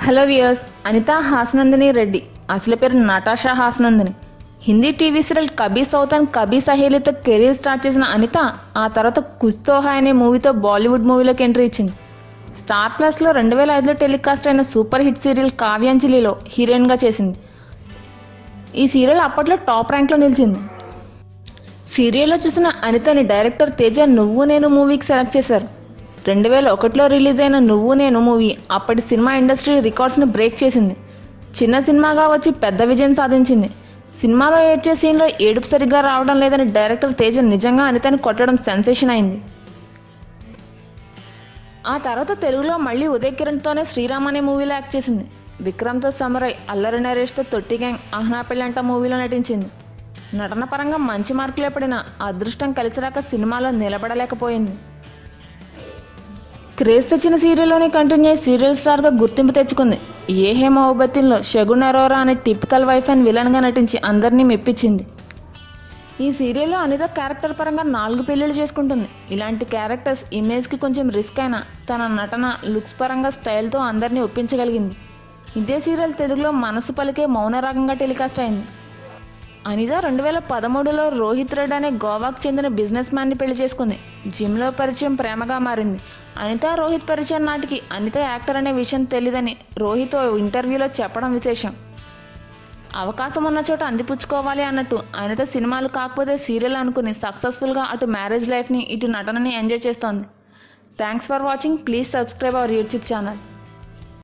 Hello viewers, Anitha హాసనందిని Reddy అసలు పేరు Natasha హాసనందిని. Hindi TV serial కబీ సౌతన్ కబీ సహేలీతో career start చేసిన అనిత ఆ తర్వాత కుచ్ తో హాయ్ అనే మూవీతో బాలీవుడ్ మూవీలోకి ఎంట్రీ ఇచ్చింది. స్టార్ ప్లస్లో 2005లో టెలికాస్ట్ అయిన సూపర్ హిట్ సీరియల్ కావ్యాంజలిలో హీరోయిన్గా చేసింది. ఈ సీరియల్ అప్పట్లో టాప్ ర్యాంక్లో నిలిచింది. సీరియల్లో చూసిన అనితని డైరెక్టర్ తేజ నువ్వు నేను మూవీకి సెలెక్ట్ చేశారు. 2001లో రిలీజ్ అయిన నువ్వు నేను మూవీ అప్పటి సినిమా ఇండస్ట్రీ రికార్డ్స్ని బ్రేక్ చేసింది. చిన్న సినిమాగా వచ్చి పెద్ద విజయం సాధించింది. సినిమాలో ఏడ్చే సీన్లో ఏడుపు సరిగ్గా రావడం లేదని డైరెక్టర్ తేజ నిజంగా అనితని కొట్టడం సెన్సేషన్ అయింది. ఆ తర్వాత తెలుగులో మళ్ళీ ఉదయ్ కిరణ్తోనే శ్రీరామ్ అనే మూవీలో యాక్ట్ చేసింది. విక్రమ్తో సమరై, అల్లరి నరేష్తో తొట్టి గ్యాంగ్, ఆహ్నా పెళ్ళంట మూవీలో నటించింది. నటన పరంగా మంచి మార్కులే పడిన అదృష్టం కలిసిరాక సినిమాలో నిలబడలేకపోయింది. క్రేజ్ తెచ్చిన సీరియల్లోనే కంటిన్యూ అయ్యి సీరియల్ స్టార్గా గుర్తింపు తెచ్చుకుంది. ఏ హే మొహబ్బతిన్లో షగున్ అరోరా అనే టిపికల్ వైఫ్ అండ్ విలన్గా నటించి అందరినీ మెప్పించింది. ఈ సీరియల్లో అనిత క్యారెక్టర్ పరంగా 4 పెళ్ళిళ్ళు చేసుకుంటుంది. ఇలాంటి క్యారెక్టర్స్ ఇమేజ్కి కొంచెం రిస్క్ అయినా తన నటన, లుక్స్ పరంగా స్టైల్తో అందరినీ ఒప్పించగలిగింది. ఇదే సీరియల్ తెలుగులో మనసు పలికే మౌనరాగంగా టెలికాస్ట్ అయింది. అనిత 2013లో రోహిత్ రెడ్డి అనే గోవాకు చెందిన బిజినెస్ మ్యాన్ని పెళ్లి చేసుకుంది. జిమ్లో పరిచయం ప్రేమగా మారింది. అనిత రోహిత్ పరిచయం నాటికి అనిత యాక్టర్ అనే విషయం తెలీదని రోహిత్ ఇంటర్వ్యూలో చెప్పడం విశేషం. అవకాశం ఉన్న చోట అందిపుచ్చుకోవాలి అన్నట్టు అనిత సినిమాలు కాకపోతే సీరియల్ అనుకుని సక్సెస్ఫుల్గా అటు మ్యారేజ్ లైఫ్ని ఇటు నటనని ఎంజాయ్ చేస్తోంది. Thanks for watching. Please subscribe our YouTube channel.